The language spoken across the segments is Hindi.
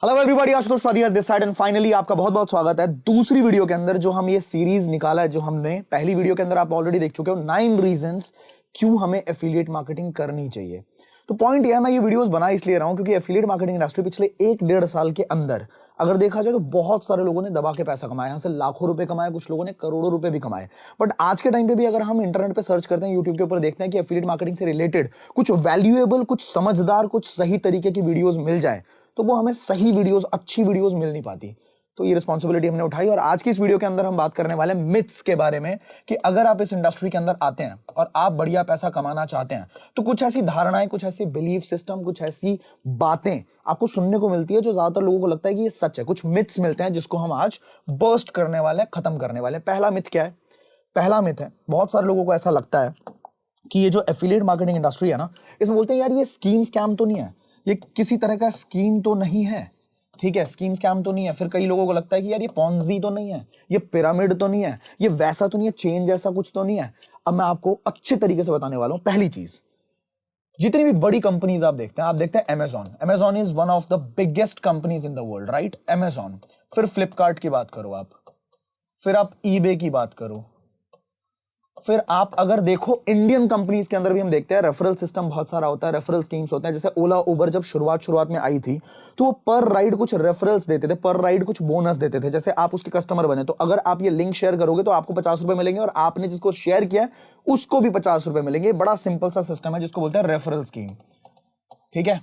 Hello everybody, Ashutosh Padia this side and finally आपका बहुत बहुत स्वागत है दूसरी वीडियो के अंदर। जो हम ये सीरीज निकाला है, जो हमने पहली वीडियो के अंदर आप ऑलरेडी देख चुके हो 9 रीजंस क्यों हमें एफिलिएट मार्केटिंग करनी चाहिए। तो पॉइंट यह है, मैं ये वीडियोस बना इसलिए रहा हूं क्योंकि एफिलिएट मार्केटिंग इंडस्ट्री पिछले 1-1.5 साल के अंदर अगर देखा जाए तो बहुत सारे लोगों ने दबा के पैसा कमाया, यहां से लाखों रुपए कमाए, कुछ लोगों ने करोड़ों रुपए भी कमाए। बट आज के टाइम पे भी अगर हम इंटरनेट पे सर्च करते हैं, यूट्यूब के ऊपर देखते हैं कि एफिलिएट मार्केटिंग से रिलेटेड कुछ वैल्यूएबल, कुछ समझदार, कुछ सही तरीके की वीडियोस मिल जाए तो वो हमें सही वीडियोस, अच्छी वीडियोस मिल नहीं पाती। तो ये रिस्पॉन्सिबिलिटी हमने उठाई और आज की इस वीडियो के अंदर हम बात करने वाले हैं मिथ्स के बारे में कि अगर आप इस इंडस्ट्री के अंदर आते हैं और आप बढ़िया पैसा कमाना चाहते हैं तो कुछ ऐसी धारणाएं, कुछ ऐसी बिलीफ सिस्टम, कुछ ऐसी बातें आपको सुनने को मिलती है जो ज्यादातर लोगों को लगता है कि ये सच है। कुछ मिथ्स मिलते हैं जिसको हम आज बर्स्ट करने वाले हैं, खत्म करने वाले हैं। पहला मिथ क्या है? पहला मिथ है, बहुत सारे लोगों को ऐसा लगता है कि ये जो एफिलिएट मार्केटिंग इंडस्ट्री है ना, इसमें बोलते हैं यार ये स्कीम स्कैम तो नहीं है, ये किसी तरह का स्कीम तो नहीं है, ठीक है, स्कीम स्कैम तो नहीं है। फिर कई लोगों को लगता है कि यार ये पॉन्जी तो नहीं है, ये पिरामिड तो नहीं है, ये वैसा तो नहीं है, चेन जैसा कुछ तो नहीं है। अब मैं आपको अच्छे तरीके से बताने वाला हूं। पहली चीज, जितनी भी बड़ी कंपनीज आप देखते हैं Amazon is one of the biggest companies in the world, right? Amazon. फिर फ्लिपकार्ट की बात करो आप, फिर आप ईबे की बात करो, फिर आप अगर देखो इंडियन कंपनीज के अंदर भी हम देखते हैं रेफरल सिस्टम बहुत सारा होता है, रेफरल स्कीम्स होते हैं। जैसे ओला उबर जब शुरुआत में आई थी तो वो पर राइड कुछ रेफरल्स देते थे, पर राइड कुछ बोनस देते थे। जैसे आप उसके कस्टमर बने तो अगर आप ये लिंक शेयर करोगे तो आपको 50 रुपए मिलेंगे और आपने जिसको शेयर किया उसको भी 50 रुपए मिलेंगे। बड़ा सिंपल सा सिस्टम है जिसको बोलते हैं रेफरल स्कीम, ठीक है।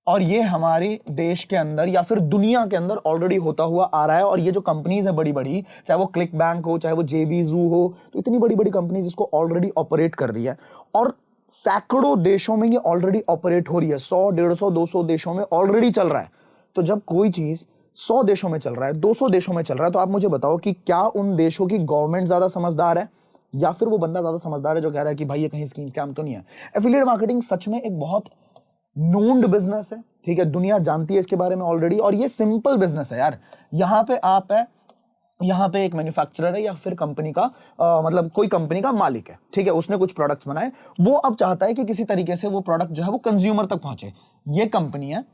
और ये हमारे देश के अंदर या फिर दुनिया के अंदर ऑलरेडी होता हुआ आ रहा है। और ये जो कंपनीज है बड़ी बड़ी, चाहे वो क्लिक बैंक हो, चाहे वो जेबीजू हो, तो इतनी बड़ी बड़ी कंपनीज इसको ऑलरेडी ऑपरेट कर रही है और सैकड़ों देशों में ये ऑलरेडी ऑपरेट हो रही है। 100, 150, 200 देशों में ऑलरेडी चल रहा है। तो जब कोई चीज 100 देशों में चल रहा है, 200 देशों में चल रहा है, तो आप मुझे बताओ कि क्या उन देशों की गवर्नमेंट ज्यादा समझदार है या फिर वो बंदा ज्यादा समझदार है जो कह रहा है कि भाई ये कहीं स्कीम स्कैम तो नहीं है। एफिलिएट मार्केटिंग सच में एक बहुत नोन्ड बिजनेस है, ठीक है, दुनिया जानती है इसके बारे में ऑलरेडी। और ये सिंपल बिजनेस है यार। यहां पे आप है, यहां पे एक मैन्युफैक्चरर है या फिर कंपनी का मतलब कोई कंपनी का मालिक है, ठीक है, उसने कुछ प्रोडक्ट्स बनाए, वो अब चाहता है कि किसी तरीके से वो प्रोडक्ट जो है वो कंज्यूमर तक पहुंचे। ये कंपनी है,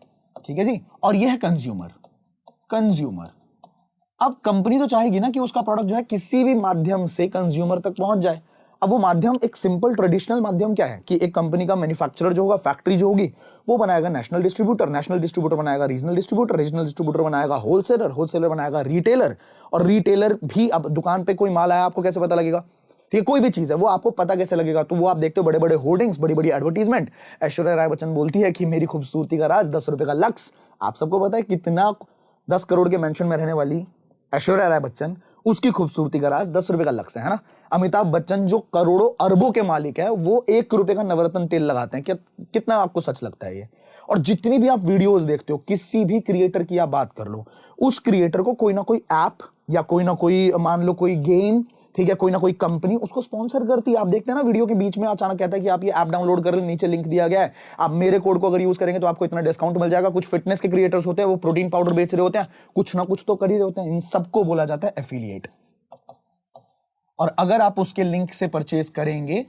ठीक है जी, और ये है कंज्यूमर। अब कंपनी तो चाहेगी ना कि उसका प्रोडक्ट जो है किसी भी माध्यम से कंज्यूमर तक पहुंच जाए। अब वो माध्यम एक सिंपल ट्रेडिशनल माध्यम क्या है कि एक कंपनी का मैन्युफैक्चरर जो होगा, फैक्ट्री जो होगी, वो बनाएगा नेशनल डिस्ट्रीब्यूटर बनाएगा रीजनल डिस्ट्रीब्यूटर बनाएगा होलसेलर बनाएगा रिटेलर, और रिटेलर भी, अब दुकान पे कोई माल आया आपको कैसे पता लगेगा? ठीक है, कोई भी चीज है वो आपको पता कैसे लगेगा? तो वो आप देखते हो बड़े बड़े होर्डिंग्स, बड़ी बड़ी एडवर्टीजमेंट। ऐश्वर्या राय बच्चन बोलती है कि मेरी खूबसूरती का राज 10 रुपए का लक्स। आप सबको पता है कितना 10 करोड़ के मेंशन में रहने वाली ऐश्वर्या राय बच्चन, उसकी खूबसूरती का राज 10 रुपए का लक्स है ना। अमिताभ बच्चन जो करोड़ों अरबों के मालिक है, वो 1 रुपए का नवरत्न तेल लगाते हैं। कितना आपको सच लगता है ये? और जितनी भी आप वीडियोस देखते हो, किसी भी क्रिएटर की आप बात कर लो, उस क्रिएटर को कोई ना कोई ऐप या कोई ना कोई, मान लो कोई गेम, ठीक है, कोई ना कोई कंपनी उसको स्पॉन्सर करती है। आप देखते हैं ना वीडियो के बीच में अचानक कहता है कि आप ये ऐप डाउनलोड कर ले, नीचे लिंक दिया गया है, आप मेरे कोड को अगर यूज करेंगे तो आपको इतना डिस्काउंट मिल जाएगा। कुछ फिटनेस के क्रिएटर्स होते हैं, वो प्रोटीन पाउडर बेच रहे होते हैं, कुछ ना कुछ तो कर ही रहे होते हैं। इन सबको बोला जाता है एफिलिएट। और अगर आप उसके लिंक से परचेज करेंगे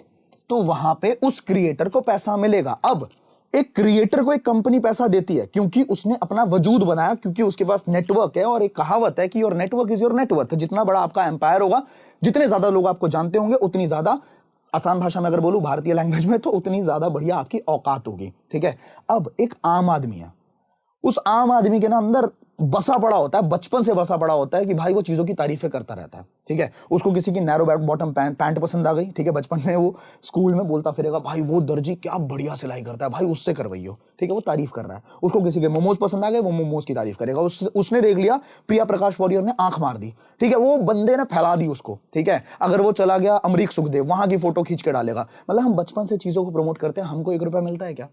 तो वहां पे उस क्रिएटर को पैसा मिलेगा। अब एक क्रिएटर को एक कंपनी पैसा देती है क्योंकि उसने अपना वजूद बनाया, क्योंकि उसके पास नेटवर्क है। और एक कहावत है कि your network is your net worth. जितना बड़ा आपका एम्पायर होगा, जितने ज्यादा लोग आपको जानते होंगे, उतनी ज्यादा, आसान भाषा में अगर बोलूं भारतीय लैंग्वेज में, तो उतनी ज्यादा बढ़िया आपकी औकात होगी, ठीक है। अब एक आम आदमी है, उस आम आदमी के ना अंदर बसा पड़ा होता है, बचपन से बसा पड़ा होता है कि भाई वो चीजों की तारीफें करता रहता है, ठीक है। उसको किसी की नैरो बॉटम पैंट पसंद आ गई, ठीक है, बचपन में वो स्कूल में बोलता फिरेगा, भाई वो दर्जी क्या बढ़िया सिलाई करता है, भाई उससे करवाइयो, ठीक है, वो तारीफ कर रहा है। उसको किसी के मोमोज पसंद आ गए, वो मोमोज की तारीफ करेगा। उसने देख लिया प्रिया प्रकाश वॉरियर ने आंख मार दी, ठीक है, वो बंदे ने फैला दी उसको, ठीक है। अगर वो चला गया अमरीक सुखदेव, वहां की फोटो खींच के डालेगा। मतलब हम बचपन से चीजों को प्रमोट करते हैं, हमको 1 रुपया मिलता है क्या?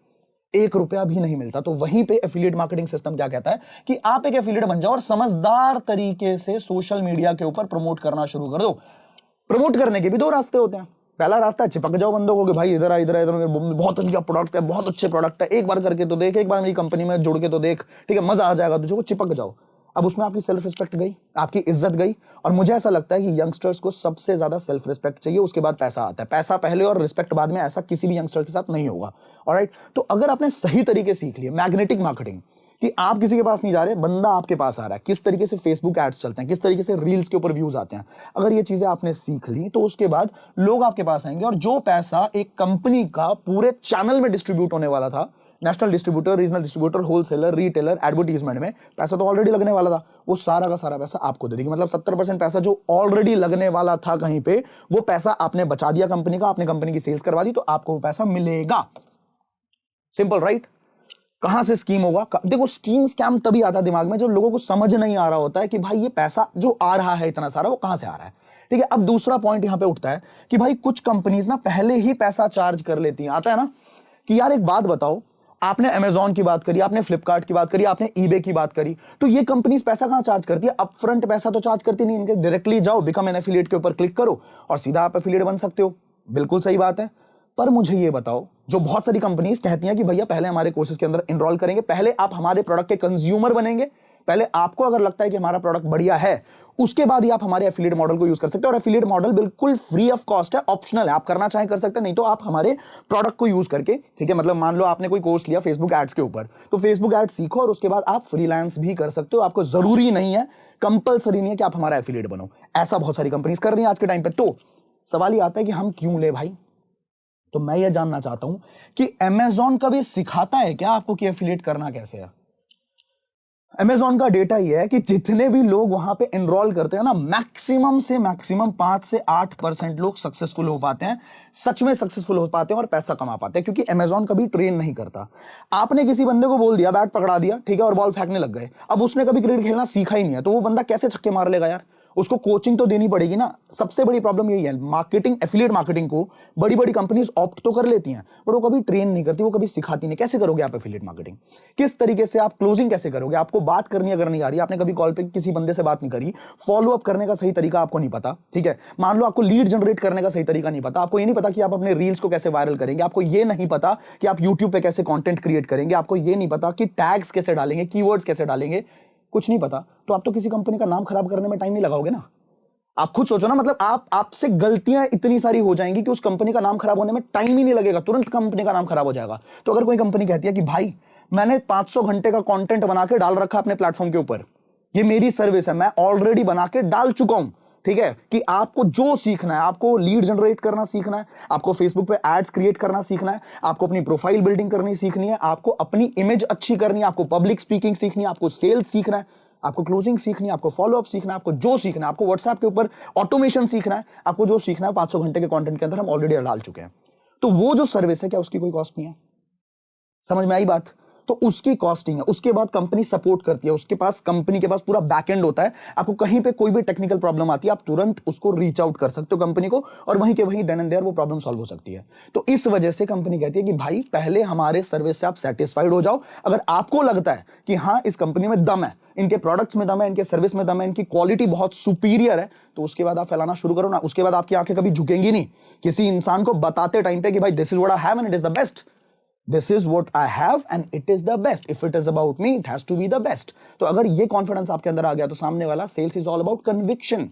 1 रुपया भी नहीं मिलता। तो वहीं पे एफिलिएट मार्केटिंग सिस्टम क्या कहता है कि आप एक एफिलिएट बन जाओ और समझदार तरीके से सोशल मीडिया के ऊपर प्रमोट करना शुरू कर दो। प्रमोट करने के भी 2 रास्ते होते हैं। पहला रास्ता है चिपक जाओ बंदों को कि भाई इधर आ, बहुत अच्छा प्रोडक्ट है, बहुत अच्छे प्रोडक्ट है, एक बार करके तो देख, एक बार मेरी कंपनी में जुड़ के तो देख, ठीक है, मजा आ जाएगा तुझे, को चिपक जाओ। अब उसमें आपकी सेल्फ रिस्पेक्ट गई, आपकी इज्जत गई। और मुझे ऐसा लगता है कि यंगस्टर्स को सबसे ज्यादा सेल्फ रिस्पेक्ट चाहिए, उसके बाद पैसा आता है। पैसा पहले और रिस्पेक्ट बाद में, ऐसा किसी भी यंगस्टर के साथ नहीं होगा। ऑलराइट, तो अगर आपने सही तरीके सीख लिया मैग्नेटिक मार्केटिंग, कि आप किसी के पास नहीं जा रहे, बंदा आपके पास आ रहा है, किस तरीके से फेसबुक एड्स चलते हैं, किस तरीके से रील्स के ऊपर व्यूज आते हैं। अगर ये चीजें आपने सीख ली तो उसके बाद लोग आपके पास आएंगे, और जो पैसा एक कंपनी का पूरे चैनल में डिस्ट्रीब्यूट होने वाला था, national distributor, regional distributor, wholesaler, retailer, advertisement में पैसा तो ऑलरेडी लगने वाला था, वो सारा का सारा पैसा आपको दे देगी। मतलब 70% पैसा जो ऑलरेडी लगने वाला था कहीं पे, वो पैसा आपने बचा दिया कंपनी का, आपने कंपनी की सेल्स करवा दी, तो आपको वो पैसा मिलेगा। Simple, right? कहां से स्कीम होगा? देखो, स्कीम स्कैम तभी आता है दिमाग में जब लोगों को समझ नहीं आ रहा होता है कि भाई ये पैसा जो आ रहा है इतना सारा, वो कहां से आ रहा है। ठीक है, अब दूसरा पॉइंट यहां पे उठता है कि भाई कुछ कंपनीज ना पहले ही पैसा चार्ज कर लेती हैं। आता है ना कि यार एक बात बताओ, आपने अमेजॉन की बात करी, आपने फ्लिपकार्ट की बात करी, आपने ईबे की बात करी, तो ये कंपनीज पैसा कहां चार्ज करती है? अपफ्रंट पैसा तो चार्ज करती नहीं। इनके डायरेक्टली जाओ, बिकम एन एफिलिएट के ऊपर क्लिक करो और सीधा आप एफिलिएट बन सकते हो। बिल्कुल सही बात है। पर मुझे ये बताओ, जो बहुत सारी कंपनीज कहती हैं कि भैया पहले हमारे कोर्सेज के अंदर एनरोल करेंगे, पहले आप हमारे प्रोडक्ट के कंज्यूमर बनेंगे, पहले आपको अगर लगता है कि हमारा प्रोडक्ट बढ़िया है, उसके बाद ही आप हमारे एफिलिएट मॉडल को यूज कर सकते हैं। और एफिलिएट मॉडल बिल्कुल फ्री ऑफ कॉस्ट है, ऑप्शनल है, आप करना चाहें कर सकते हैं, नहीं तो आप हमारे प्रोडक्ट को यूज करके, ठीक है, मतलब मान लो आपने कोई कोर्स लिया फेसबुक एड्स के ऊपर, तो फेसबुक एड्स सीखो और उसके बाद आप फ्रीलांस भी कर सकते हो। आपको जरूरी नहीं है, कंपलसरी नहीं है कि आप हमारा एफिलिएट बनो। ऐसा बहुत सारी कंपनीज कर रही है आज के टाइम पे। तो सवाल ये आता है कि हम क्यों ले भाई? तो मैं ये जानना चाहता हूं कि अमेजॉन कभी सिखाता है क्या आपको कि एफिलिएट करना कैसे है? अमेजॉन का डेटा ये है कि जितने भी लोग वहां पे एनरोल करते हैं ना, मैक्सिमम से मैक्सिमम 5 से 8% लोग सक्सेसफुल हो पाते हैं, सच में सक्सेसफुल हो पाते हैं और पैसा कमा पाते हैं, क्योंकि अमेजॉन कभी ट्रेन नहीं करता। आपने किसी बंदे को बोल दिया, बैट पकड़ा दिया, ठीक है, और बॉल फेंकने लग गए, अब उसने कभी क्रिकेट खेलना सीखा ही नहीं है, तो वो बंदा कैसे छक्के मार लेगा यार? उसको कोचिंग तो देनी पड़ेगी ना। सबसे बड़ी प्रॉब्लम यही है, मार्केटिंग, एफिलिएट मार्केटिंग को बड़ी बड़ी कंपनीज ऑप्ट तो कर लेती हैं, पर वो कभी ट्रेन नहीं करती, वो कभी सिखाती नहीं। कैसे करोगे आप एफिलिएट मार्केटिंग? किस तरीके से आप क्लोजिंग कैसे करोगे? आपको बात करनी अगर नहीं आ रही, आपने कभी कॉल पे किसी बंदे से बात नहीं करी, फॉलो अप करने का सही तरीका आपको नहीं पता, ठीक है, मान लो आपको लीड जनरेट करने का सही तरीका नहीं पता, आपको ये नहीं पता कि आप अपने रील्स को कैसे वायरल करेंगे, आपको ये नहीं पता कि आप यूट्यूब पे कैसे कंटेंट क्रिएट करेंगे, आपको ये नहीं पता कि टैग्स कैसे डालेंगे, कीवर्ड्स कैसे डालेंगे, कुछ नहीं पता, तो आप तो किसी कंपनी का नाम खराब करने में टाइम नहीं लगाओगे ना। आप खुद सोचो ना, मतलब आपसे गलतियां इतनी सारी हो जाएंगी कि उस कंपनी का नाम खराब होने में टाइम ही नहीं लगेगा, तुरंत कंपनी का नाम खराब हो जाएगा। तो अगर कोई कंपनी कहती है कि भाई मैंने 500 घंटे का कंटेंट बना के डाल रखा अपने प्लेटफॉर्म के ऊपर, ये मेरी सर्विस है, मैं ऑलरेडी बना के डाल चुका हूं, ठीक है, कि आपको जो सीखना है, आपको लीड जनरेट करना सीखना है, आपको फेसबुक पे एड्स क्रिएट करना सीखना है, आपको अपनी प्रोफाइल बिल्डिंग करनी सीखनी है, आपको अपनी इमेज अच्छी करनी है, आपको पब्लिक स्पीकिंग सीखनी है, आपको सेल्स सीखना है, आपको क्लोजिंग सीखनी है, आपको फॉलो अप सीखना है, आपको जो सीखना है, आपको व्हाट्सएप के ऊपर ऑटोमेशन सीखना है, आपको जो सीखना है 500 घंटे के कंटेंट के अंदर हम ऑलरेडी डाल चुके हैं। तो वो जो सर्विस है, क्या उसकी कोई कॉस्ट नहीं है? समझ में आई बात? तो उसकी कॉस्टिंग है, उसके बाद कंपनी सपोर्ट करती है, उसके पास, कंपनी के पास पूरा बैकएंड होता है। आपको कहीं पे कोई भी टेक्निकल प्रॉब्लम आती है, आप तुरंत उसको रीच आउट कर सकते हो कंपनी को, और वहीं के वहीं देन एंड देयर वो प्रॉब्लम सॉल्व हो सकती है। तो इस वजह से कंपनी कहती है कि भाई पहले हमारे सर्विस से आप सेटिस्फाइड हो जाओ। अगर आपको लगता है कि हाँ इस कंपनी में दम है, इनके प्रोडक्ट्स में दम है, इनके सर्विस में दम है, इनकी क्वालिटी बहुत सुपीरियर है, तो उसके बाद आप फैलाना शुरू करो ना। उसके बाद आपकी आंखें कभी झुकेंगी नहीं किसी इंसान को बताते टाइम पे कि भाई this is what I have and it is the best, This is what I have and it is the best. If it is about me, it has to be the best. तो अगर ये कॉन्फिडेंस आपके अंदर आ गया तो सामने वाला, sales is all about conviction,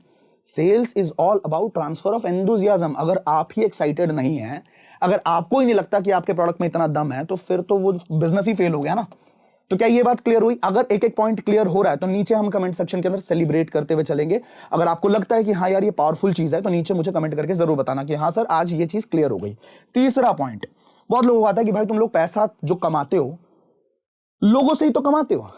sales is all about transfer of enthusiasm. अगर आप ही एक्साइटेड नहीं है, अगर आपको ही नहीं लगता कि आपके प्रोडक्ट में इतना दम है, तो फिर तो वो बिजनेस ही फेल हो गया ना। तो क्या ये बात क्लियर हुई? अगर एक एक पॉइंट क्लियर हो रहा है तो नीचे हम कमेंट सेक्शन के अंदर सेलिब्रेट करते हुए चलेंगे। अगर आपको लगता है कि हाँ यार ये पावरफुल चीज है, तो नीचे मुझे कमेंट करके जरूर बताना कि हाँ सर आज ये चीज क्लियर हो गई। तीसरा पॉइंट, बहुत लोगों को आता है कि भाई तुम लोग पैसा जो कमाते हो लोगों से ही तो कमाते हो।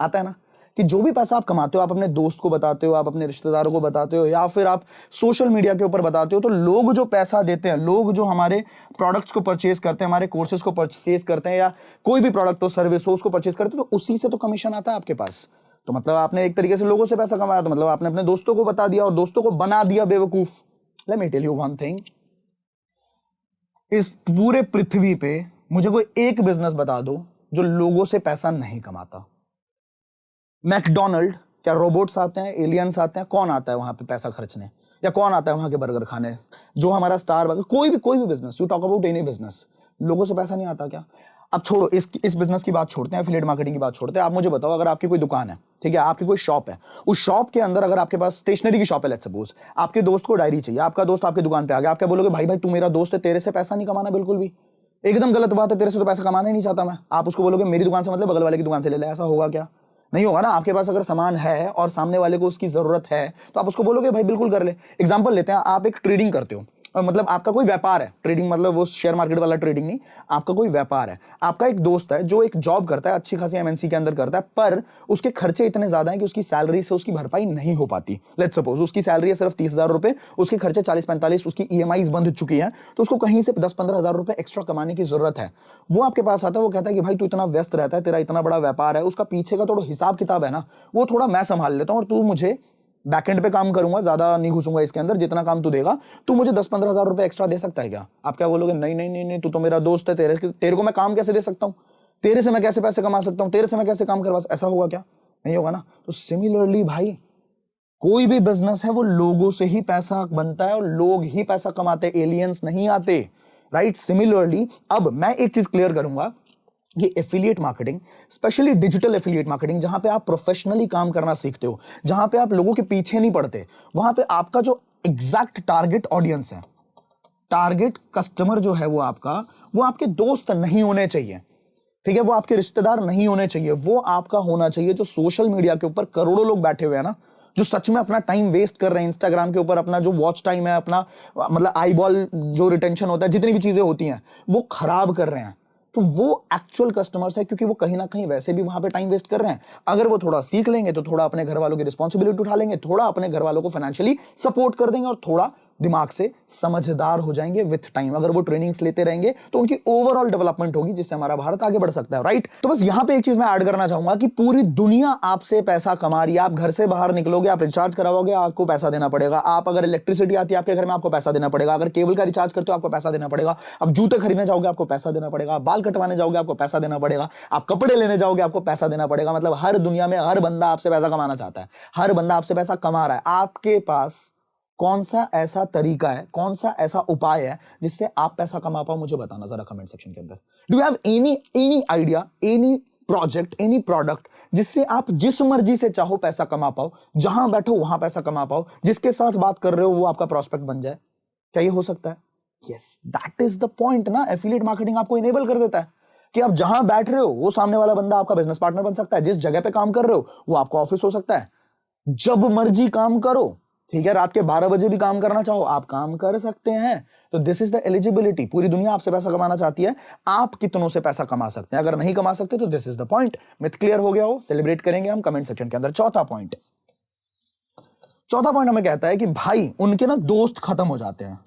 आता है ना कि जो भी पैसा आप कमाते हो, आप अपने दोस्त को बताते हो, आप अपने रिश्तेदारों को बताते हो, या फिर आप सोशल मीडिया के ऊपर बताते हो, तो लोग जो पैसा देते हैं, लोग जो हमारे प्रोडक्ट्स को परचेज करते हैं, हमारे कोर्सेज को परचेज करते हैं, या कोई भी प्रोडक्ट हो, सर्विस हो, उसको परचेज करते हो, तो उसी से तो कमीशन आता है आपके पास। तो मतलब आपने एक तरीके से लोगों से पैसा कमाया, तो मतलब आपने अपने दोस्तों को बता दिया और दोस्तों को बना दिया बेवकूफ। Let me tell you one thing, इस पूरे पृथ्वी पे मुझे कोई एक बिजनेस बता दो जो लोगों से पैसा नहीं कमाता। मैकडोनल्ड, क्या रोबोट्स आते हैं, एलियंस आते हैं? कौन आता है वहां पे पैसा खर्चने, या कौन आता है वहां के बर्गर खाने? जो हमारा स्टार, कोई भी business, you talk about any business, लोगों से पैसा नहीं आता क्या? अब छोड़ो, इस बिजनेस की बात छोड़ते हैं, एफिलिएट मार्केटिंग की बात छोड़ते हैं। आप मुझे बताओ, अगर आपकी कोई दुकान है, ठीक है, आपकी कोई शॉप है, उस शॉप के अंदर अगर आपके पास स्टेशनरी की शॉप है, लेट्स सपोज, आपके दोस्त को डायरी चाहिए, आपका दोस्त आपकी दुकान पे आ गया, आप क्या बोलोगे? भाई भाई तू मेरा दोस्त है, तेरे से पैसा नहीं कमाना बिल्कुल भी, एकदम गलत बात है, तेरे से तो पैसा कमाना ही नहीं चाहता मैं। आप उसको बोलोगे मेरी दुकान से मतलब बगल वाले की दुकान से ले ले, ऐसा होगा क्या? नहीं होगा ना। आपके पास अगर सामान है और सामने वाले को उसकी जरूरत है तो आप उसको बोलोगे भाई बिल्कुल कर ले। एग्जांपल लेते हैं, आप एक ट्रेडिंग करते हो, मतलब आपका कोई व्यापार है, ट्रेडिंग मतलब वो शेयर मार्केट वाला ट्रेडिंग नहीं, आपका कोई व्यापार है। आपका एक दोस्त है जो एक जॉब करता है, अच्छी खासी एमएनसी के अंदर करता है, पर उसके खर्चे इतने ज्यादा हैं कि उसकी सैलरी से उसकी भरपाई नहीं हो पाती। लेट्स सपोज उसकी सैलरी है सिर्फ 30,000 रुपए, उसके खर्चे 40-45, उसकी ईएमआई बंध चुकी है, तो उसको कहीं से 10-15,000 रुपए एक्स्ट्रा कमाने की जरूरत है। वो आपके पास आता है, वो कहता है कि भाई तू इतना व्यस्त रहता है, तेरा इतना बड़ा व्यापार है, उसका पीछे का थोड़ा हिसाब किताब है ना, वो थोड़ा मैं संभाल लेता हूँ और तू मुझे बैकएंड पे काम करूंगा, ज्यादा नहीं घुसूंगा इसके अंदर, जितना काम तू देगा तू मुझे 10-15,000 रुपए एक्स्ट्रा दे सकता है क्या? आप क्या बोलोगे? नहीं नहीं नहीं नहीं, तू तो मेरा दोस्त है, तेरे को मैं काम कैसे दे सकता हूं, तेरे से मैं कैसे पैसे कमा सकता हूं, तेरे से मैं कैसे काम करवा सकता, ऐसा होगा क्या? नहीं होगा ना। तो सिमिलरली भाई, कोई भी बिजनेस है वो लोगों से ही पैसा बनता है और लोग ही पैसा कमाते, एलियंस नहीं आते, राइट? सिमिलरली अब मैं एक चीज क्लियर करूंगा, ये affiliate marketing, specially digital affiliate marketing, जहां पे आप प्रोफेशनली काम करना सीखते हो, जहां पे आप लोगों के पीछे नहीं पड़ते, वहां पे आपका जो एग्जैक्ट टारगेट ऑडियंस है, टारगेट कस्टमर जो है वो आपके दोस्त नहीं होने चाहिए, ठीक है? वो आपके रिश्तेदार नहीं होने चाहिए, वो आपका होना चाहिए जो सोशल मीडिया के ऊपर करोड़ों लोग बैठे हुए हैं ना, जो सच में अपना टाइम वेस्ट कर रहे हैं इंस्टाग्राम के ऊपर, अपना जो वॉच टाइम है, अपना मतलब आई बॉल जो रिटेंशन होता है, जितनी भी चीजें होती हैं वो खराब कर रहे हैं। तो वो एक्चुअल कस्टमर्स है, क्योंकि वो कहीं ना कहीं वैसे भी वहां पे टाइम वेस्ट कर रहे हैं। अगर वो थोड़ा सीख लेंगे तो थोड़ा अपने घर वालों की रिस्पॉन्सिबिलिटी उठा लेंगे, थोड़ा अपने घर वालों को फाइनेंशियली सपोर्ट कर देंगे और थोड़ा दिमाग से समझदार हो जाएंगे विथ टाइम। अगर वो ट्रेनिंग्स लेते रहेंगे तो उनकी ओवरऑल डेवलपमेंट होगी, जिससे हमारा भारत आगे बढ़ सकता है, राइट? तो बस यहां पे एक चीज मैं ऐड करना चाहूंगा कि पूरी दुनिया आपसे पैसा कमा रही है। आप घर से बाहर निकलोगे, आप रिचार्ज कराओगे, आपको पैसा देना पड़ेगा। आप अगर इलेक्ट्रिसिटी आती है आपके घर में, आपको पैसा देना पड़ेगा। अगर केबल का रिचार्ज करते हो आपको पैसा देना पड़ेगा। आप जूते खरीदने जाओगे आपको पैसा देना पड़ेगा। बाल कटवाने जाओगे आपको पैसा देना पड़ेगा। आप कपड़े लेने जाओगे आपको पैसा देना पड़ेगा। मतलब हर दुनिया में हर बंदा आपसे पैसा कमाना चाहता है, हर बंदा आपसे पैसा कमा रहा है। आपके पास कौन सा ऐसा तरीका है, कौन सा ऐसा उपाय है जिससे आप पैसा कमा पाओ? मुझे बताना जरा कमेंट सेक्शन के अंदर। Do you have any idea, any project, any product जिससे आप जिस मर्जी से चाहो पैसा कमा पाओ, जहां बैठो वहां पैसा कमा पाओ, जिसके साथ बात कर रहे हो वो आपका प्रोस्पेक्ट बन जाए? क्या ये हो सकता है? Yes, that is the point ना। एफिलिएट मार्केटिंग आपको इनेबल कर देता है कि आप जहां बैठ रहे हो वो सामने वाला बंदा आपका बिजनेस पार्टनर बन सकता है। जिस जगह पे काम कर रहे हो वो आपका ऑफिस हो सकता है। जब मर्जी काम करो, ठीक है? रात के 12 बजे भी काम करना चाहो आप काम कर सकते हैं। तो दिस इज द एलिजिबिलिटी। पूरी दुनिया आपसे पैसा कमाना चाहती है, आप कितनों से पैसा कमा सकते हैं? अगर नहीं कमा सकते तो this is the point. Myth clear हो गया हो, सेलिब्रेट करेंगे हम कमेंट सेक्शन के अंदर। चौथा पॉइंट हमें कहता है कि भाई उनके ना दोस्त खत्म हो जाते हैं।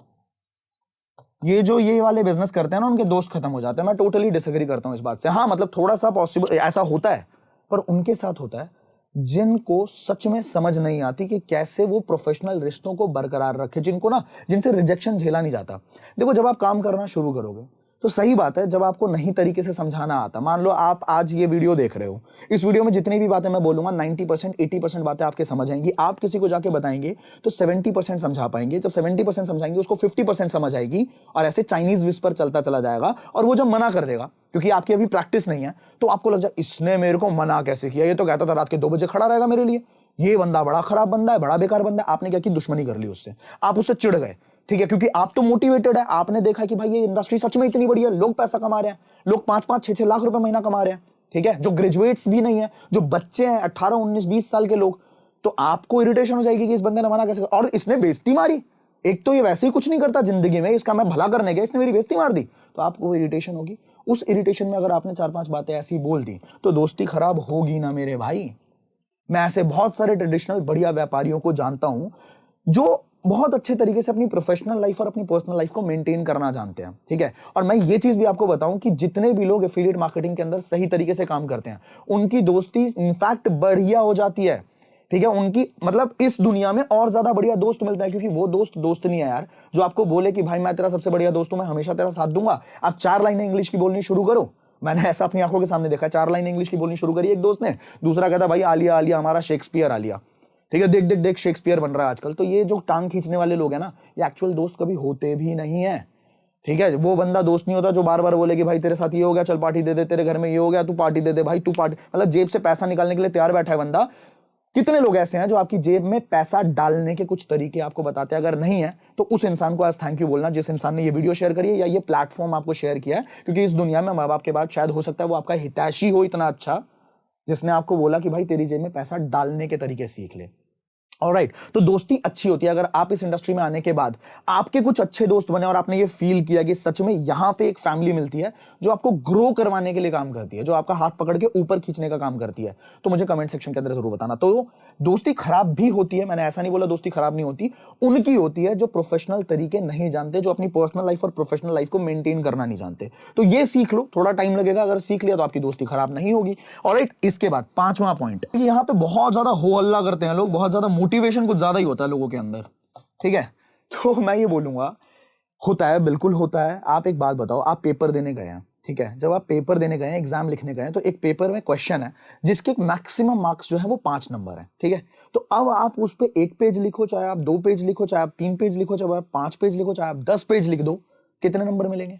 ये जो ये वाले बिजनेस करते हैं ना, उनके दोस्त खत्म हो जाते हैं। मैं टोटली डिसएग्री करता हूं इस बात से। हाँ, मतलब थोड़ा सा पॉसिबल ऐसा होता है, पर उनके साथ होता है जिनको सच में समझ नहीं आती कि कैसे वो प्रोफेशनल रिश्तों को बरकरार रखे, जिनसे रिजेक्शन झेला नहीं जाता। देखो, जब आप काम करना शुरू करोगे तो सही बात है, जब आपको नहीं तरीके से समझाना आता, मान लो आप आज ये वीडियो देख रहे हो, इस वीडियो में जितनी भी बातें मैं बोलूंगा 90% 80% बातें आपके समझ आएंगी। आप किसी को जाके बताएंगे तो 70% समझा पाएंगे। जब 70% समझाएंगे उसको 50% समझ आएगी, और ऐसे चाइनीज विस्पर चलता चला जाएगा। और वो जब मना कर देगा, क्योंकि आपकी अभी प्रैक्टिस नहीं है, तो आपको लग जाए इसने मेरे को मना कैसे किया, ये तो कहता था रात के 2 बजे खड़ा रहेगा मेरे लिए, ये बंदा बड़ा खराब बंदा है, बड़ा बेकार बंदा है। आपने क्या की? दुश्मनी कर ली उससे, आप उससे चिढ़ गए, ठीक है? क्योंकि आप तो मोटिवेटेड है, आपने देखा कि भाई ये इंडस्ट्री सच में इतनी बड़ी है, लोग पैसा कमा रहे हैं, लोग 5-5 6-6 लाख रुपए महीना कमा रहे हैं, ठीक है? जो ग्रेजुएट्स भी नहीं है, जो बच्चे हैं 18 19 20 साल के लोग, तो आपको इरिटेशन हो जाएगी कि इस बंदे ने मना कैसे, और इसने बेइज्जती मारी। एक तो ये वैसे ही कुछ नहीं करता जिंदगी में, इसका मैं भला करने गया, इसने मेरी बेइज्जती मार दी, तो आपको इरिटेशन होगी। उस इरिटेशन में अगर आपने 4-5 बातें ऐसी बोल दी तो दोस्ती खराब होगी ना मेरे भाई। मैं ऐसे बहुत सारे ट्रेडिशनल बढ़िया व्यापारियों को जानता हूं जो बहुत अच्छे तरीके से अपनी प्रोफेशनल लाइफ और अपनी पर्सनल लाइफ को मेंटेन करना जानते हैं, ठीक है? और मैं ये चीज भी आपको बताऊं कि जितने भी लोग एफिलिएट मार्केटिंग के अंदर सही तरीके से काम करते हैं, उनकी दोस्ती इनफैक्ट बढ़िया हो जाती है, ठीक है? उनकी मतलब इस दुनिया में और ज्यादा बढ़िया दोस्त मिलता है, क्योंकि वो दोस्त नहीं है यार जो आपको बोले कि भाई मैं तेरा सबसे बढ़िया दोस्त हूं, मैं हमेशा तेरा साथ दूंगा। आप 4 लाइनें इंग्लिश की बोलनी शुरू करो। मैंने ऐसा अपनी आंखों के सामने देखा, 4 लाइनें इंग्लिश की बोलनी शुरू करी एक दोस्त ने, दूसरा कहता भाई आलिया आलिया हमारा शेक्सपियर आलिया, ठीक है? देख देख देख शेक्सपियर बन रहा है आजकल। तो ये जो टांग खींचने वाले लोग हैं ना, ये एक्चुअल दोस्त कभी होते भी नहीं है, ठीक है? वो बंदा दोस्त नहीं होता जो बार बार बोले कि भाई तेरे साथ ये हो गया, चल पार्टी दे दे, तेरे घर में ये हो गया, तू पार्टी दे दे भाई, तू पार्टी, मतलब जेब से पैसा निकालने के लिए तैयार बैठा है बंदा, कितने लोग ऐसे हैं जो आपकी जेब में पैसा डालने के कुछ तरीके आपको बताते हैं? अगर नहीं है तो उस इंसान को आज थैंक यू बोलना, जिस इंसान ने ये वीडियो शेयर करी है या ये प्लेटफॉर्म आपको शेयर किया है, क्योंकि इस दुनिया में माँ बाप के बाद शायद हो सकता है वो आपका हितैषी हो इतना अच्छा, जिसने आपको बोला कि भाई तेरी जेब में पैसा डालने के तरीके सीख ले। ऑलराइट, तो दोस्ती अच्छी होती है अगर आप इस इंडस्ट्री में आने के बाद आपके कुछ अच्छे दोस्त बने और आपने ये फील किया कि सच में यहां पे एक फैमिली मिलती है जो आपको ग्रो करवाने के लिए काम करती है, जो आपका हाथ पकड़ के ऊपर खींचने का काम करती है, तो मुझे कमेंट सेक्शन के अंदर जरूर बताना। तो दोस्ती खराब भी होती है, मैंने ऐसा नहीं बोला दोस्ती खराब नहीं होती, उनकी होती है जो प्रोफेशनल तरीके नहीं जानते, जो अपनी पर्सनल लाइफ और प्रोफेशनल लाइफ को मेंटेन करना नहीं जानते। तो ये सीख लो, थोड़ा टाइम लगेगा, अगर सीख लिया तो आपकी दोस्ती खराब नहीं होगी। ऑलराइट, इसके बाद पांचवा पॉइंट, यहाँ पे बहुत ज्यादा हो हल्ला करते हैं लोग, बहुत ज्यादा मोटिवेशन कुछ ज्यादा ही होता है लोगों के अंदर, ठीक है? तो मैं ये बोलूंगा, होता है, बिल्कुल होता है। आप एक बात बताओ, आप पेपर देने गए हैं, ठीक है? जब आप पेपर देने गए हैं, एग्जाम लिखने गए हैं, तो एक पेपर में क्वेश्चन है जिसके मैक्सिमम मार्क्स जो है वो 5 नंबर है, ठीक है? तो अब आप उस पर 1 पेज लिखो, चाहे आप 2 पेज लिखो, चाहे आप 3 पेज लिखो, चाहे आप 5 पेज लिखो, चाहे आप 10 पेज लिख दो, कितने नंबर मिलेंगे?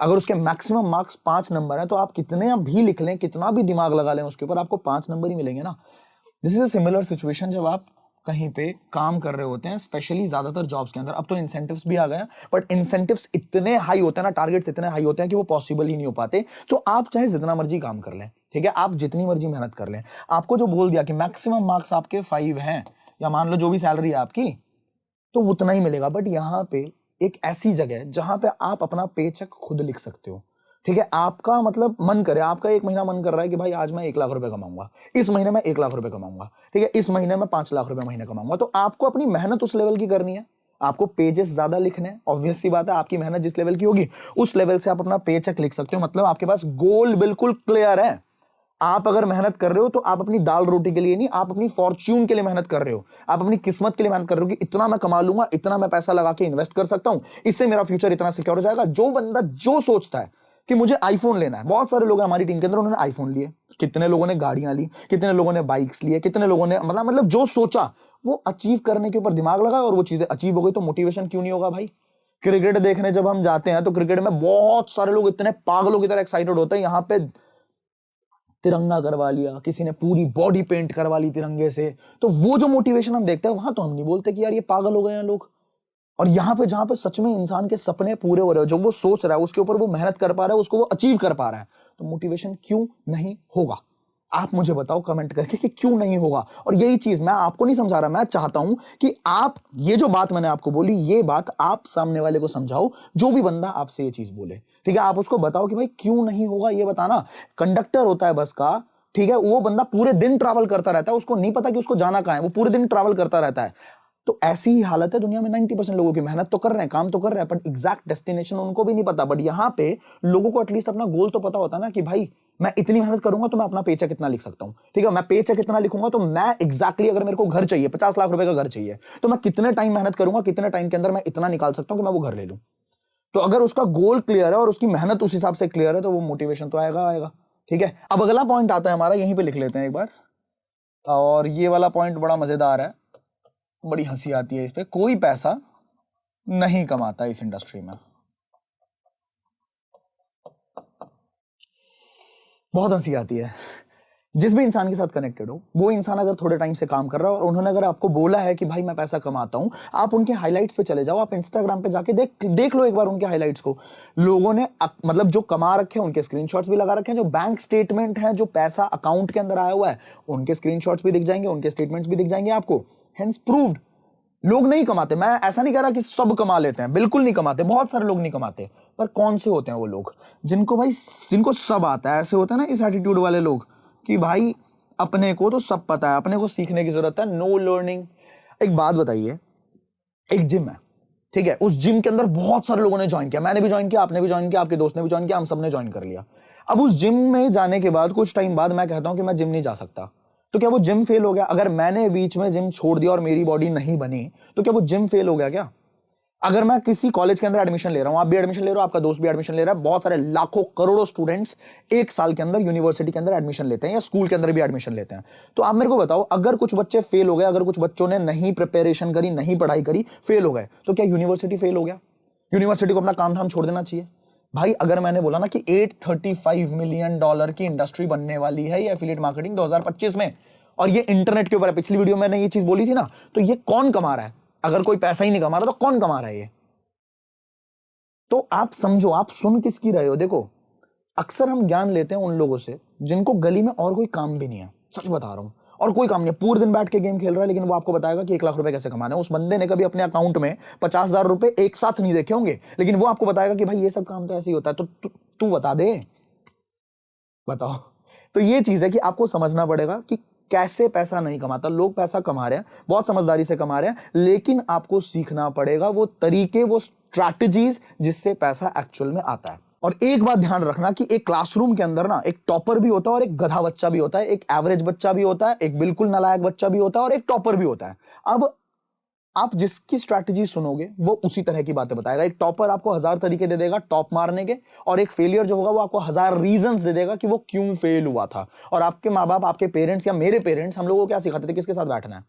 अगर उसके मैक्सिमम मार्क्स 5 नंबर है तो आप कितने भी लिख लें, कितना भी दिमाग लगा लें उसके ऊपर, आपको 5 नंबर ही मिलेंगे ना। This is a similar situation जब आप कहीं पे काम कर रहे होते हैं, स्पेशली ज्यादातर जॉब्स के अंदर। अब तो इंसेंटिव्स भी आ गए हैं, बट इंसेंटिव्स इतने हाई होते हैं ना, टारगेट्स इतने हाई होते हैं कि वो पॉसिबल ही नहीं हो पाते। तो आप चाहे जितना मर्जी काम कर लें, ठीक है, आप जितनी मर्जी मेहनत कर लें, आपको जो बोल दिया कि मैक्सिमम मार्क्स आपके 5 हैं, या मान लो जो भी सैलरी है आपकी, तो उतना ही मिलेगा। बट यहाँ पे एक ऐसी जगह जहां पे आप अपना पे चेक खुद लिख सकते हो, ठीक है? आपका मतलब मन करे, आपका एक महीना मन कर रहा है कि भाई आज मैं 1 लाख रुपए कमाऊंगा, इस महीने में 1 लाख रुपए कमाऊंगा, ठीक है, इस महीने में 5 लाख रुपए महीने कमाऊंगा, तो आपको अपनी मेहनत उस लेवल की करनी है, आपको पेजेस ज्यादा लिखने हैं। ऑब्वियस सी बात है, आपकी मेहनत जिस लेवल की होगी उस लेवल से आप अपना पे चेक लिख सकते हो। मतलब आपके पास गोल बिल्कुल क्लियर है। आप अगर मेहनत कर रहे हो तो आप अपनी दाल रोटी के लिए नहीं, आप अपनी फॉर्च्यून के लिए मेहनत कर रहे हो, आप अपनी किस्मत के लिए मेहनत कर रहे हो कि इतना मैं कमा लूंगा, इतना मैं पैसा लगा के इन्वेस्ट कर सकता हूं, इससे मेरा फ्यूचर इतना सिक्योर हो जाएगा। जो बंदा जो सोचता है कि मुझे आईफोन लेना है, बहुत सारे लोग हैं हमारी टीम के अंदर, उन्होंने आईफोन लिए, कितने लोगों ने गाड़ियां ली, कितने लोगों ने बाइक्स लिए, कितने लोगों ने मतलब जो सोचा वो अचीव करने के ऊपर दिमाग लगा और वो चीजें अचीव हो गई। तो मोटिवेशन क्यों नहीं होगा भाई? क्रिकेट देखने जब हम जाते हैं तो क्रिकेट में बहुत सारे लोग इतने पागलों की तरह एक्साइटेड होते हैं, यहां पे तिरंगा करवा लिया, किसी ने पूरी बॉडी पेंट करवा ली तिरंगे से, तो वो जो मोटिवेशन हम देखते हैं वहां तो हम नहीं बोलते कि यार ये पागल हो गए हैं लोग। और यहां पे जहां पे सच में इंसान के सपने पूरे हो रहे हो, जो वो सोच रहा है उसके ऊपर वो मेहनत कर पा रहा है, उसको वो अचीव कर पा रहा है, तो मोटिवेशन क्यों नहीं होगा? आप मुझे बताओ कमेंट करके कि क्यों नहीं होगा। और यही चीज मैं आपको नहीं समझा रहा, मैं चाहता हूं कि आप ये जो बात मैंने आपको बोली, ये बात आप सामने वाले को समझाओ, जो भी बंदा आपसे ये चीज बोले, ठीक है? आप उसको बताओ कि भाई क्यों नहीं होगा, ये बताना। कंडक्टर होता है बस का, ठीक है, वो बंदा पूरे दिन ट्रैवल करता रहता है, उसको नहीं पता कि उसको जाना कहां है, वो पूरे दिन ट्रैवल करता रहता है। तो ऐसी ही हालत है दुनिया में। 90% लोगों की मेहनत तो कर रहे हैं, काम तो कर रहे हैं, बट एग्जैक्ट डेस्टिनेशन उनको भी नहीं पता। बट यहाँ पे लोगों को एटलीस्ट अपना गोल तो पता होता है ना कि भाई मैं इतनी मेहनत करूंगा तो मैं अपना पेचेक कितना लिख सकता हूं, ठीक है? मैं पेचेक कितना लिखूंगा तो मैं एग्जैक्टली अगर मेरे को घर चाहिए, 50 लाख रुपए का घर चाहिए, तो मैं कितने टाइम मेहनत करूंगा, कितने टाइम के अंदर मैं इतना निकाल सकता हूं कि मैं वो घर ले लूं। तो अगर उसका गोल क्लियर है और उसकी मेहनत उस हिसाब से क्लियर है तो वो मोटिवेशन तो आएगा आएगा, ठीक है? अब अगला पॉइंट आता है हमारा, यहीं पे लिख लेते हैं एक बार, और ये वाला पॉइंट बड़ा मजेदार है, बड़ी हंसी आती है इस पे। कोई पैसा नहीं कमाता इस इंडस्ट्री में। बहुत हंसी आती है। जिस भी इंसान के साथ कनेक्टेड हो, वो इंसान अगर थोड़े टाइम से काम कर रहा है और उन्होंने अगर आपको बोला है कि भाई मैं पैसा कमाता हूं, आप उनके हाइलाइट्स पे चले जाओ, आप इंस्टाग्राम पे जाके देख लो एक बार उनके हाइलाइट्स को। लोगों ने मतलब जो कमा रखे हैं उनके स्क्रीनशॉट्स भी लगा रखे हैं, जो बैंक स्टेटमेंट है, जो पैसा अकाउंट के अंदर आया हुआ है, उनके स्क्रीनशॉट्स भी दिख जाएंगे, उनके स्टेटमेंट्स भी दिख जाएंगे आपको। हेंस प्रूव्ड लोग नहीं कमाते। मैं ऐसा नहीं कह रहा कि सब कमा लेते हैं, बिल्कुल नहीं कमाते, बहुत सारे लोग नहीं कमाते। पर कौन से होते हैं वो लोग जिनको सब आता है? ऐसे होते हैं ना इस एटीट्यूड वाले लोग कि भाई अपने को तो सब पता है, अपने को सीखने की जरूरत है, नो लर्निंग। एक बात बताइए, एक जिम है, ठीक है, उस जिम के अंदर बहुत सारे लोगों ने ज्वाइन किया, मैंने भी ज्वाइन किया, आपने भी ज्वाइन किया, आपके दोस्त ने भी ज्वाइन किया, हम सब ने ज्वाइन कर लिया। अब उस जिम में जाने के बाद कुछ टाइम बाद मैं कहता हूं कि मैं जिम नहीं जा सकता, तो क्या वो जिम फेल हो गया? अगर मैंने बीच में जिम छोड़ दिया और मेरी बॉडी नहीं बनी तो क्या वो जिम फेल हो गया क्या? अगर मैं किसी कॉलेज के अंदर एडमिशन ले रहा हूं, आप भी एडमिशन ले रहे हो, आपका दोस्त भी एडमिशन ले रहा है, बहुत सारे लाखों करोड़ों स्टूडेंट्स एक साल के अंदर यूनिवर्सिटी के अंदर एडमिशन लेते हैं या स्कूल के अंदर भी एडमिशन लेते हैं, तो आप मेरे को बताओ, अगर कुछ बच्चे फेल हो गए, अगर कुछ बच्चों ने नहीं प्रिपरेशन करी, नहीं पढ़ाई करी, फेल हो गए, तो क्या यूनिवर्सिटी फेल हो गया? यूनिवर्सिटी को अपना काम धाम छोड़ देना चाहिए? भाई अगर मैंने बोला ना कि $835 मिलियन की इंडस्ट्री बनने वाली है ये एफिलिएट मार्केटिंग 2025 में, और ये इंटरनेट के ऊपर है। पिछली वीडियो में मैंने ये चीज बोली थी ना, तो ये कौन कमा रहा है? अगर कोई पैसा ही नहीं कमा रहा तो कौन कमा रहा है ये? तो आप समझो, आप सुन किसकी रहे हो? देखो, अक्सर हम ज्ञान लेते हैं उन लोगों से जिनको गली में और कोई काम भी नहीं है। सच बता रहा हूं, और कोई काम नहीं है, पूरे दिन बैठ के गेम खेल रहा है, लेकिन वो आपको बताएगा कि 1 लाख रुपए कैसे कमाना है। उस बंदे ने कभी अपने अकाउंट में 50,000 रुपए एक साथ नहीं देखे होंगे, लेकिन वो आपको बताएगा कि भाई ये सब काम तो ऐसे ही होता है। तो तू बता दे, बताओ। तो ये चीज है कि आपको समझना पड़ेगा कि कैसे पैसा नहीं कमाता। लोग पैसा कमा रहे हैं, बहुत समझदारी से कमा रहे हैं, लेकिन आपको सीखना पड़ेगा वो तरीके, वो स्ट्रैटेजीज जिससे पैसा एक्चुअल में आता है। और एक बात ध्यान रखना कि एक क्लासरूम के अंदर ना एक टॉपर भी होता है और एक गधा बच्चा भी होता है, एक एवरेज बच्चा भी होता है, एक बिल्कुल नालायक बच्चा भी होता है और एक टॉपर भी होता है। अब आप जिसकी स्ट्रैटेजी सुनोगे वो उसी तरह की बातें बताएगा। एक टॉपर आपको 1000 तरीके दे देगा टॉप मारने के, और एक फेलियर जो होगा वो आपको 1000 रीजंस दे देगा कि वो क्यों फेल हुआ था। और आपके माँ बाप, आपके पेरेंट्स या मेरे पेरेंट्स हम लोगों को क्या सिखाते थे? किसके साथ बैठना है,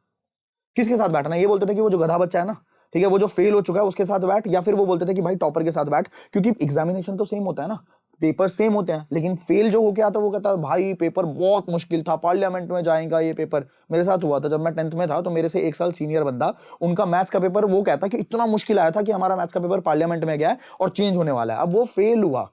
किसके साथ बैठना है? ये बोलते थे कि वो जो गधा बच्चा है ना, ठीक है, वो जो फेल हो चुका है उसके साथ बैठ, या फिर वो बोलते थे कि भाई टॉपर के साथ बैठ, क्योंकि एग्जामिनेशन तो सेम होता है ना, पेपर सेम होते हैं, लेकिन फेल जो हो गया था वो कहता है भाई पेपर बहुत मुश्किल था, पार्लियामेंट में जाएगा ये पेपर। मेरे साथ हुआ था जब मैं 10th में था, तो मेरे से 1 साल सीनियर बंदा, उनका मैथ्स का पेपर वो कहता कि इतना मुश्किल आया था कि हमारा मैथ्स का पेपर पार्लियामेंट में गया है और चेंज होने वाला है। अब वो फेल हुआ,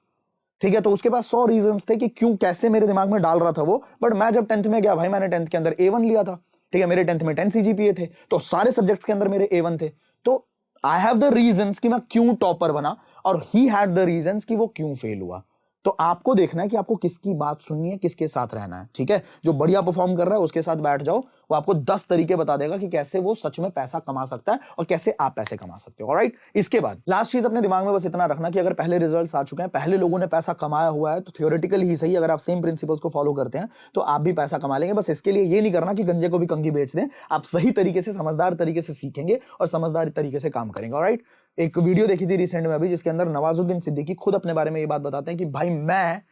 ठीक है, तो उसके पास 100 रीजंस थे कि क्यों, कैसे मेरे दिमाग में डाल रहा था वो। बट मैं जब 10th में गया भाई, मैंने 10th के अंदर A1 लिया था, ठीक है, मेरे 10th में 10 CGPA थे, तो सारे सब्जेक्ट्स के अंदर मेरे A1 थे। तो आई हैव द रीजंस कि मैं क्यों टॉपर बना, और ही हैड द रीजंस कि वो क्यों फेल हुआ। तो आपको देखना है कि आपको किसकी बात सुननी है, किसके साथ रहना है, ठीक है। जो बढ़िया परफॉर्म कर रहा है उसके साथ बैठ जाओ, वो आपको 10 तरीके बता देगा कि कैसे वो सच में पैसा कमा सकता है और कैसे आप पैसे कमा सकते हो। ऑलराइट, इसके बाद लास्ट चीज अपने दिमाग में बस इतना रखना कि अगर पहले रिजल्ट्स आ चुके हैं, पहले लोगों ने पैसा कमाया हुआ है, तो थियोरेटिकली ही सही, अगर आप सेम प्रिंसिपल्स को फॉलो करते हैं तो आप भी पैसा कमा लेंगे। बस इसके लिए ये नहीं करना कि गंजे को भी कंघी बेच दें, आप सही तरीके से, समझदार तरीके से सीखेंगे और समझदार तरीके से काम करेंगे। ऑलराइट, एक वीडियो देखी थी रिसेंट में अभी, जिसके अंदर नवाजुद्दीन सिद्दीकी खुद अपने बारे में ये बात बताते हैं कि भाई मैं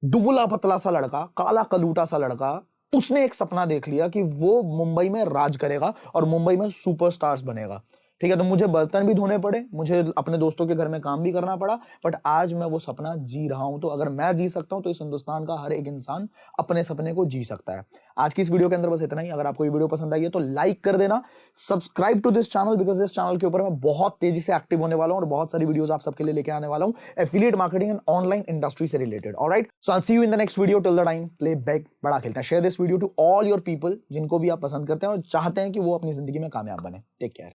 दुबला पतला सा लड़का, काला कलूटा सा लड़का, उसने एक सपना देख लिया कि वो मुंबई में राज करेगा और मुंबई में सुपरस्टार्स बनेगा, ठीक है। तो मुझे बर्तन भी धोने पड़े, मुझे अपने दोस्तों के घर में काम भी करना पड़ा, बट आज मैं वो सपना जी रहा हूं। तो अगर मैं जी सकता हूं तो इस हिंदुस्तान का हर एक इंसान अपने सपने को जी सकता है। आज की इस वीडियो के अंदर बस इतना ही। अगर आपको ये वीडियो पसंद आई है तो लाइक कर देना, subscribe to this channel, because इस चैनल के ऊपर मैं बहुत तेजी से एक्टिव होने वाला हूं और बहुत सारी वीडियोस आप सबके लिए लेके आने वाला हूं, affiliate marketing and online industry से related. Alright, so I see you in the next video. Till the time, play back बड़ा खेलते हैं। Share this video to all your people जिनको भी आप पसंद करते हैं और चाहते हैं कि वो अपनी जिंदगी में कामयाब बने। Take care.